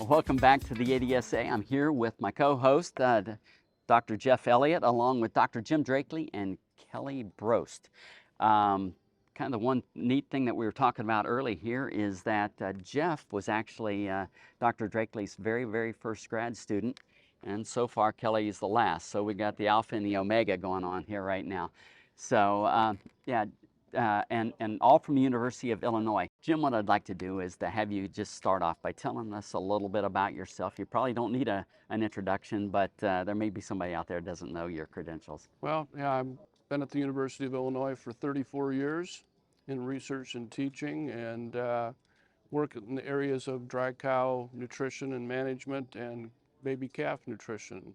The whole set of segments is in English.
Welcome back to the ADSA. I'm here with my co-host, Dr. Jeff Elliott, along with Dr. Jim Drackley and Kelli Brost. Kind of the one neat thing that we were talking about early here is that Jeff was actually Dr. Drackley's very first grad student, and so far Kelli is the last. So we got the alpha and the omega going on here right now. So yeah. And all from the University of Illinois. Jim, what I'd like to do is to have you just start off by telling us a little bit about yourself. You probably don't need an introduction, but there may be somebody out there that doesn't know your credentials. Well, yeah, I've been at the University of Illinois for 34 years in research and teaching, and work in the areas of dry cow nutrition and management and baby calf nutrition.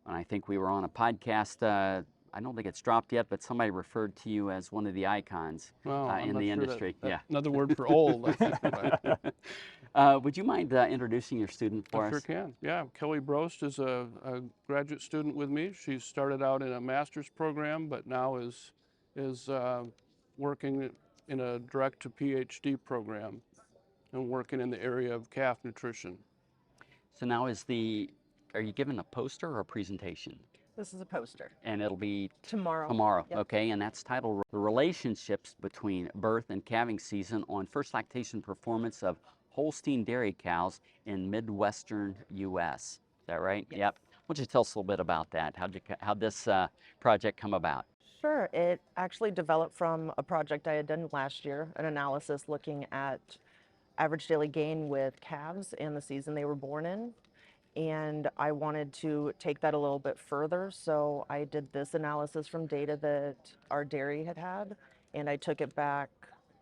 And I think we were on a podcast, I don't think it's dropped yet, but somebody referred to you as one of the icons Well, I'm in not the sure industry. that, Yeah. another word for old, I think. But Would you mind introducing your student for I us? sure can. Yeah, Kelli Brost is a graduate student with me. She started out in a master's program, but now is working in a direct to PhD program and working in the area of calf nutrition. So now are you giving a poster or a presentation? This is a poster. And it'll be Tomorrow. tomorrow, Yep. okay? And that's titled The Relationships Between Birth and Calving Season on First Lactation Performance of Holstein Dairy Cows in Midwestern US. Is that right? Yes. Yep. Why don't you tell us a little bit about that? How'd this project come about? Sure. It actually developed from a project I had done last year, an analysis looking at average daily gain with calves and the season they were born in. And I wanted to take that a little bit further. So I did this analysis from data that our dairy had, and I took it back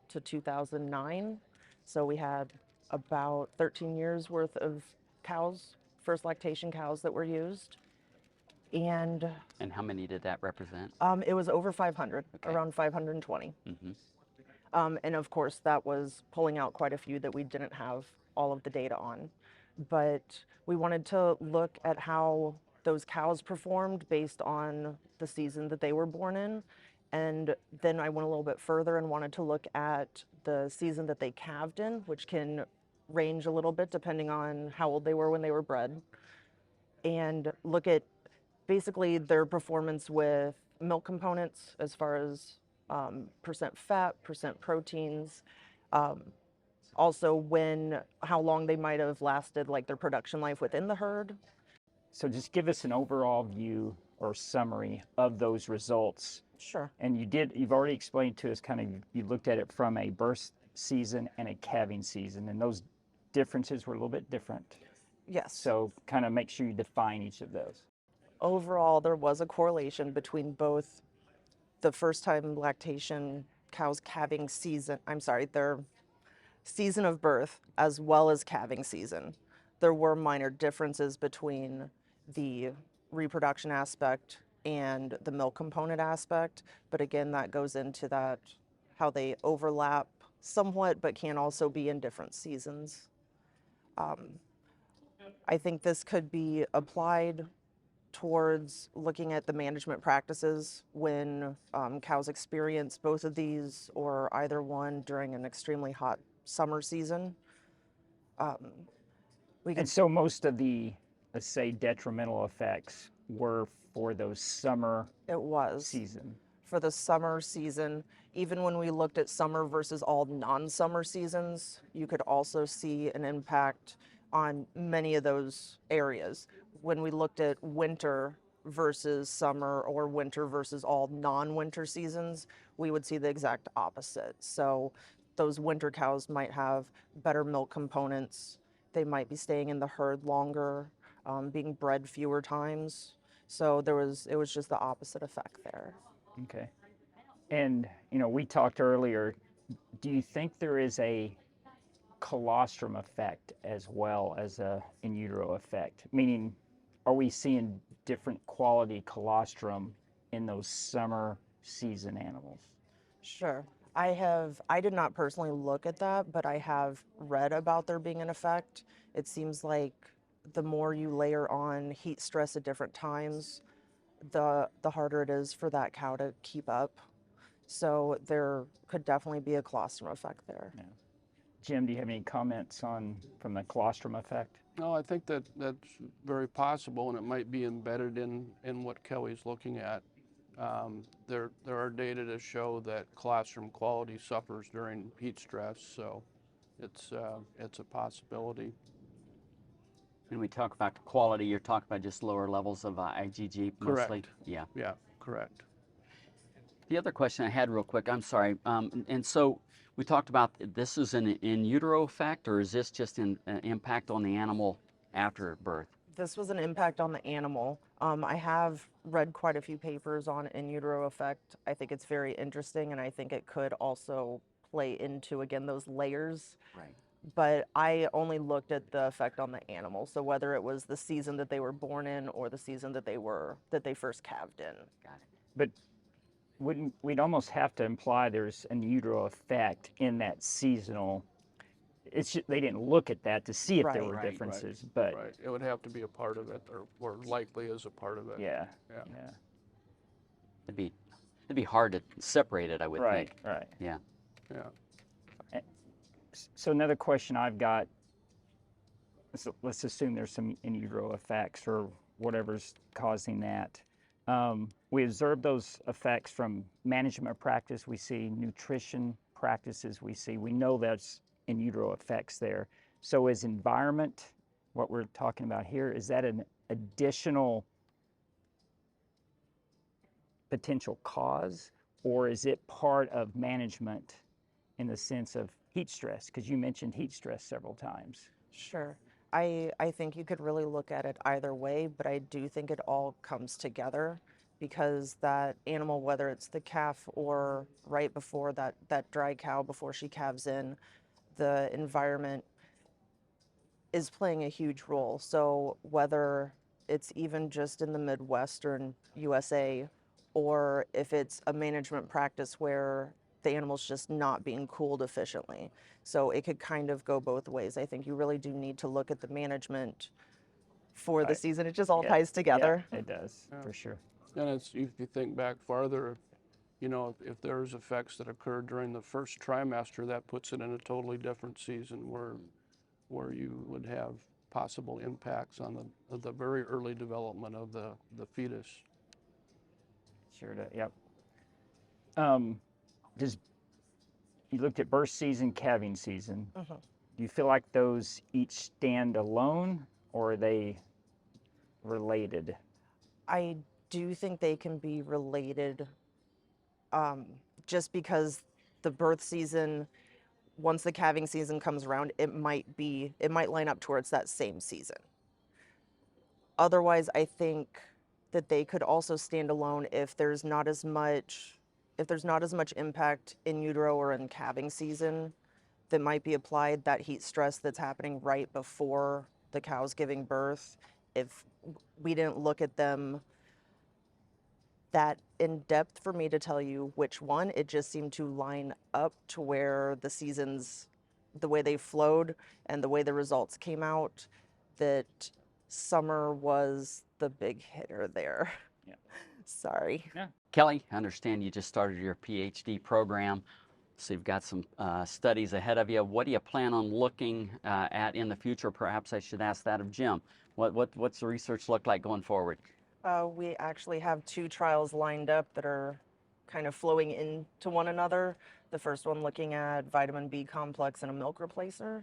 to 2009. So we had about 13 years worth of cows, first lactation cows that were used. And how many did that represent? it was over 500, Okay. around 520. Mm-hmm. And of course, that was pulling out quite a few that we didn't have all of the data on. But we wanted to look at how those cows performed based on the season that they were born in. And then I went a little bit further and wanted to look at the season that they calved in, which can range a little bit depending on how old they were when they were bred, and look at basically their performance with milk components as far as percent fat, percent proteins, also how long they might have lasted, like their production life within the herd. So just give us an overall view or summary of those results. Sure. And you've already explained to us you looked at it from a birth season and a calving season, and those differences were a little bit different. Yes. So kind of make sure you define each of those. Overall, there was a correlation between both the first time lactation cows' calving season, their season of birth as well as calving season. There were minor differences between the reproduction aspect and the milk component aspect, but again, that goes into that how they overlap somewhat, but can also be in different seasons. I think this could be applied towards looking at the management practices when cows experience both of these or either one during an extremely hot summer season. And so most of the, let's say, detrimental effects were for those summer season. For the summer season, even when we looked at summer versus all non-summer seasons, you could also see an impact on many of those areas. When we looked at winter versus summer or winter versus all non-winter seasons, we would see the exact opposite. So those winter cows might have better milk components. They might be staying in the herd longer, being bred fewer times. So it was just the opposite effect there. Okay. And, we talked earlier, do you think there is a colostrum effect as well as a in utero effect? Meaning, are we seeing different quality colostrum in those summer season animals? Sure. I did not personally look at that, but I have read about there being an effect. It seems like the more you layer on heat stress at different times, the harder it is for that cow to keep up. So there could definitely be a colostrum effect there. Yeah. Jim, do you have any comments from the colostrum effect? No, I think that's very possible, and it might be embedded in what Kelly's looking at. There are data to show that colostrum quality suffers during heat stress, so it's a possibility. When we talk about quality, you're talking about just lower levels of IgG mostly? Correct. Yeah. Yeah, correct. The other question I had real quick, I'm sorry, and so we talked about this is an in utero effect, or is this just an impact on the animal after birth? This was an impact on the animal. I have read quite a few papers on in utero effect. I think it's very interesting, and I think it could also play into, again, those layers. Right. But I only looked at the effect on the animal. So whether it was the season that they were born in or the season that they first calved in. Got it. But we'd almost have to imply there's an in utero effect in that seasonal. It's just, they didn't look at that to see if there Right. were Right, differences, but Right. It would have to be a part of it, or likely is a part of it. yeah, Yeah. yeah, It'd be hard to separate it, I would right, think. right. Yeah. So another question I've got, so let's assume there's some in utero effects or whatever's causing that. We observe those effects from management practice. We see nutrition practices. We know that's in utero effects there. So is environment, what we're talking about here, is that an additional potential cause, or is it part of management in the sense of heat stress? Because you mentioned heat stress several times. Sure. I think you could really look at it either way, but I do think it all comes together because that animal, whether it's the calf or right before that dry cow before she calves in, the environment is playing a huge role. So whether it's even just in the Midwestern USA or if it's a management practice where the animal's just not being cooled efficiently. So it could kind of go both ways. I think you really do need to look at the management for the Right. season. It just all Yeah, ties together. Yeah, it does, Yeah. for sure. And it's, if you think back farther, you know, if there's effects that occur during the first trimester, that puts it in a totally different season where you would have possible impacts on the very early development of the fetus. Sure, yep. You looked at birth season, calving season. Mhm. Do you feel like those each stand alone, or are they related? I do think they can be related just because the birth season, once the calving season comes around, it might line up towards that same season. Otherwise, I think that they could also stand alone if there's not as much impact in utero or in calving season that might be applied, that heat stress that's happening right before the cow's giving birth. If we didn't look at them that in depth for me to tell you which one, it just seemed to line up to where the seasons, the way they flowed and the way the results came out, that summer was the big hitter there. Yeah. Sorry. Yeah. Kelly, I understand you just started your PhD program, so you've got some studies ahead of you. What do you plan on looking at in the future? Perhaps I should ask that of Jim. What's the research look like going forward? We actually have 2 trials lined up that are kind of flowing into one another. The first one looking at vitamin B complex in a milk replacer.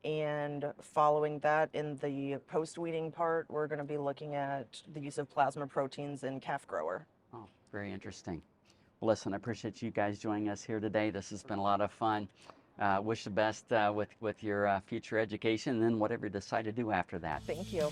And following that, in the post-weaning part, we're going to be looking at the use of plasma proteins in calf grower. Oh, very interesting. Well, listen, I appreciate you guys joining us here today. This has been a lot of fun. Wish the best with your future education and then whatever you decide to do after that. Thank you.